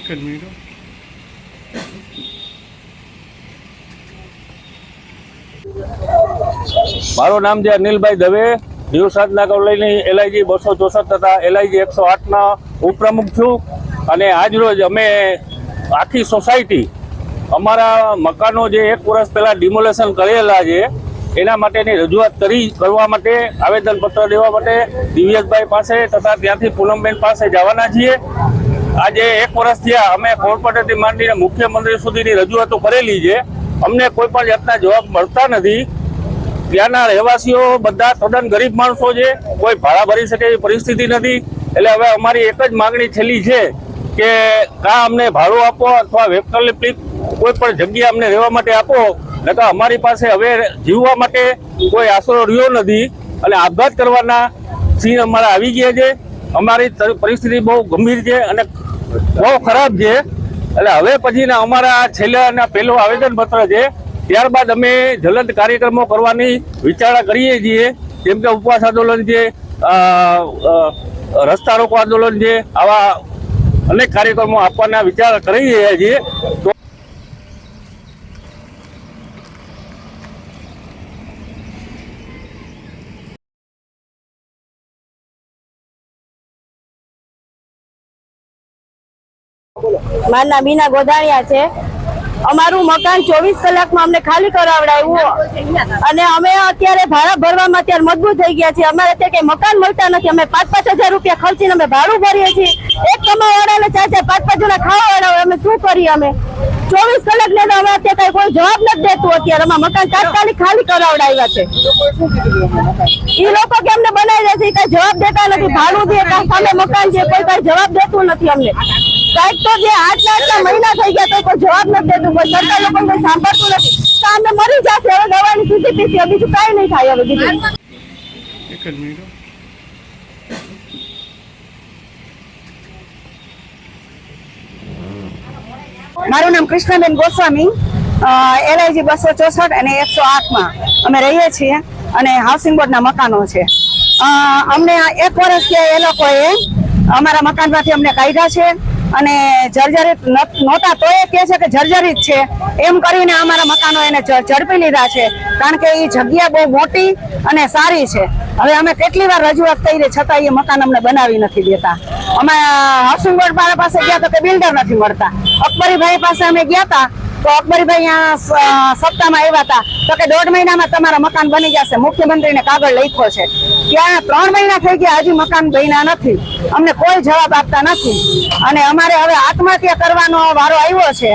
એક જ મિનિટ. મારું નામ છે અનિલભાઈ દવે. દીવ સાધના કોલોની LIG 264 તથા LIG 108ના ઉપપ્રમુખ છું. અને આજ રોજ અમે આખી સોસાયટી અમારા મકાનો જે 1 વર્ષ પહેલાં ડિમોલેશન કરેલા છે એના માટેની રજૂઆત કરવા માટે આવેદનપત્ર દેવા માટે દિવ્યેશભાઈ પાસે તથા ત્યાંથી પૂનમબેન પાસે જવાના છીએ. આજે 1 વર્ષ થયા અમે કોર્પોરેટરથી માંડીને મુખ્યમંત્રી સુધીની રજૂઆતો કરેલી છે. અમને કોઈ પણ જાતના જવાબ મળતા નથી. ત્યાંના રહેવાસીઓ બધા તદ્દન ગરીબ માણસો છે, કોઈ ભાડા ભરી શકે એવી પરિસ્થિતિ નથી. એટલે હવે અમારી એક જ માગણી છેલ્લી છે કે કાં અમને ભાડું આપો અથવા વૈકલ્પિક કોઈ પણ જગ્યા અમને રહેવા માટે આપો, નકર અમારી પાસે હવે જીવવા માટે કોઈ આશરો રહ્યો નથી. અને આપઘાત કરવાના સીન અમારા આવી ગયા છે. અમારી પરિસ્થિતિ બહુ ગંભીર છે અને બહુ ખરાબ છે. એટલે હવે પછીના અમારા છેલ્લાના પહેલું આવેદનપત્ર છે. ત્યારબાદ અમે જ્વલંત કાર્યક્રમો કરવાની વિચારણા કરીએ છીએ, જેમ કે ઉપવાસ આંદોલન છે, રસ્તા રોકો આંદોલન છે, આવા અનેક કાર્યક્રમો આપવાના વિચાર કરી રહ્યા છીએ. તો મારું નામ મીના ગોધાણીયા છે. અમારું મકાન 24 કલાકમાં અમને ખાલી કરાવડાવ્યું અને અમે અત્યારે ભાડા ભરવામાં અત્યારે મજબૂર થઈ ગયા છીએ. અમારે અત્યારે કઈ મકાન મળતા નથી. અમે 5,000 રૂપિયા ખર્ચીને અમે ભાડું ભરીએ છીએ. એક કમાવાળાને 4-4, 5-5 જણા ખાવાવાળા અમે શું કરીએ? અમે 24 કલાક ને અમે અત્યારે કોઈ જવાબ નથી દેતું. અત્યારે અમારા મકાન તાત્કાલિક ખાલી કરાવડાવ્યા છે. એ લોકો કે અમને બનાવી દેશે, કઈ જવાબ દેતા નથી. ભાડું દે કાં સામે મકાન છે, કોઈ કઈ જવાબ દેતું નથી અમને. કઈક તો જે આટલા મહિના થઈ ગયા તો કોઈ જવાબ નથી દેતું. કોઈ સરકાર લોકો કોઈ સાંભળતું નથી. તો અમને મરી જશે હવે દવાની સીધી પીસી, બીજું કઈ નહીં થાય હવે બીજું. એક જ મિનિટ. મારું નામ કૃષ્ણબેન ગોસ્વામી, LIG 264 અને 108માં અમે રહીએ છીએ અને હાઉસિંગ બોર્ડના મકાનો છે. અમને 1 વર્ષ એ લોકોએ અમારા મકાનમાંથી અમને કાઢ્યા છે અને જર્જરિત નહોતા તો એ કહે છે કે જર્જરિત છે એમ કરીને અમારા મકાનો એને ઝડપી લીધા છે, કારણ કે એ જગ્યા બહુ મોટી અને સારી છે. હવે અમે કેટલી વાર રજૂઆત કરી છતાં એ મકાન અમને બનાવી નથી દેતા. અમે હાઉસિંગ બોર્ડ પાસે ગયા તો કે બિલ્ડર નથી મળતા. અકબરીભાઈ પાસે અમે ગયા હતા તો અકબરીભાઈ અહીંયા સપ્તાહમાં આવ્યા હતા તો કે 1.5 મહિનામાં તમારા મકાન બની જશે. મુખ્યમંત્રીને કાગળ લખ્યો છે. ત્યાં 3 મહિના થઈ ગયા, હજી મકાન બન્યા નથી. અમને કોઈ જવાબ આપતા નથી અને અમારે હવે આત્મહત્યા કરવાનો વારો આવ્યો છે,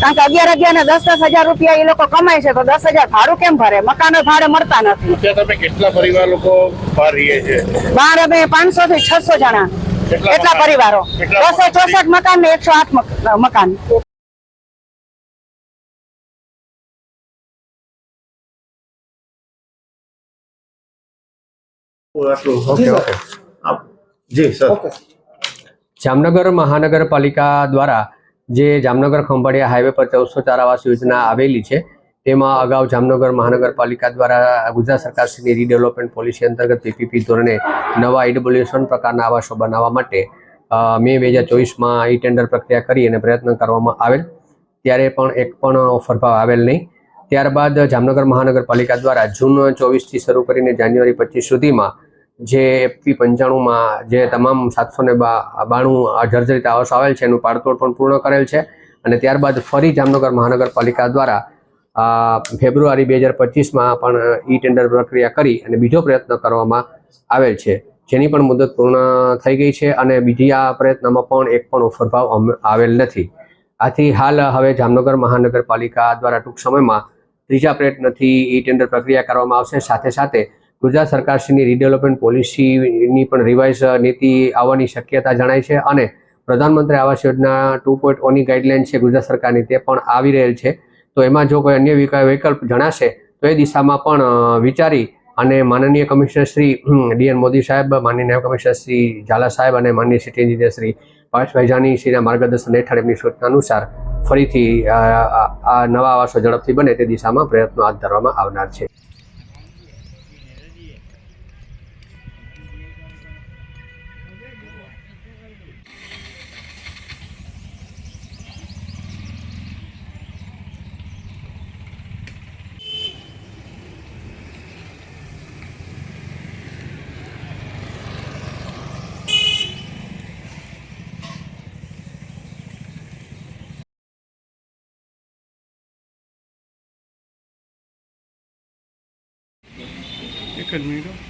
કારણ કે 11 ને 10,000 રૂપિયા એ લોકો કમાય છે તો 10,000 ભાડું કેમ ભરે? મકાનો ભાડે મળતા નથી. તમે કેટલા પરિવાર લોકો બહાર રહે છે? બહાર અમે 500 થી 600 જણા એટલા પરિવારો. 264 મકાન ને 108 મકાન. જામનગર મહાનગરપાલિકા દ્વારા જે જામનગર ખંભાળિયા હાઈવે પર 1404 આવાસ યોજના આવેલી છે, તેમાં અગાઉ જામનગર મહાનગરપાલિકા દ્વારા ગુજરાત સરકારશ્રીની રીડેવલપમેન્ટ પોલિસી અંતર્ગત PPP ધોરણે નવા EWS1 પ્રકારના આવાસો બનાવવા માટે મે 2024માં ટેન્ડર પ્રક્રિયા કરી અને પ્રયત્ન કરવામાં આવેલ. ત્યારે પણ એક પણ ઓફર ભાવ આવેલ નહીં. ત્યારબાદ જામનગર મહાનગરપાલિકા દ્વારા જૂન 24થી શરૂ કરીને જાન્યુઆરી 25 સુધીમાં જે FP 95માં જે તમામ 792 જર્જરિત આવાસો આવેલ છે એનું પાડતોડ પણ પૂર્ણ કરેલ છે. અને ત્યારબાદ ફરી જામનગર મહાનગરપાલિકા દ્વારા ફેબ્રુઆરી 2025માં પણ ટેન્ડર પ્રક્રિયા કરી અને બીજો પ્રયત્ન કરવામાં આવેલ છે, જેની પણ મુદત પૂર્ણ થઈ ગઈ છે અને બીજી આ પ્રયત્નમાં પણ એક પણ ઓફર ભાવ આવેલ નથી. આથી હાલ હવે જામનગર મહાનગરપાલિકા દ્વારા ટૂંક સમયમાં ત્રીજા પ્રયત્નથી ટેન્ડર પ્રક્રિયા કરવામાં આવશે. સાથે સાથે ગુજરાત સરકારશ્રીની રીડેવલપમેન્ટ પોલિસીની પણ રિવાઇઝ નીતિ આવવાની શક્યતા જણાય છે અને પ્રધાનમંત્રી આવાસ યોજના 2.0ની ગાઈડલાઇન છે ગુજરાત સરકારની, તે પણ આવી રહેલ છે. તો એમાં જો કોઈ અન્ય વિકલ્પ જણાશે તો એ દિશામાં પણ વિચારી અને માનનીય કમિશનર શ્રી DN મોદી સાહેબ, માનનીય નાયબ કમિશનર શ્રી ઝાલા સાહેબ અને માનનીય સિટી એન્જિનિયર શ્રી ભાવેશભાઈ જાની શ્રીના માર્ગદર્શન હેઠળ એમની સૂચના અનુસાર ફરીથી આ નવા આવાસો ઝડપથી બને તે દિશામાં પ્રયત્નો હાથ ધરવામાં આવનાર છે. એક જ મિનિટ હો.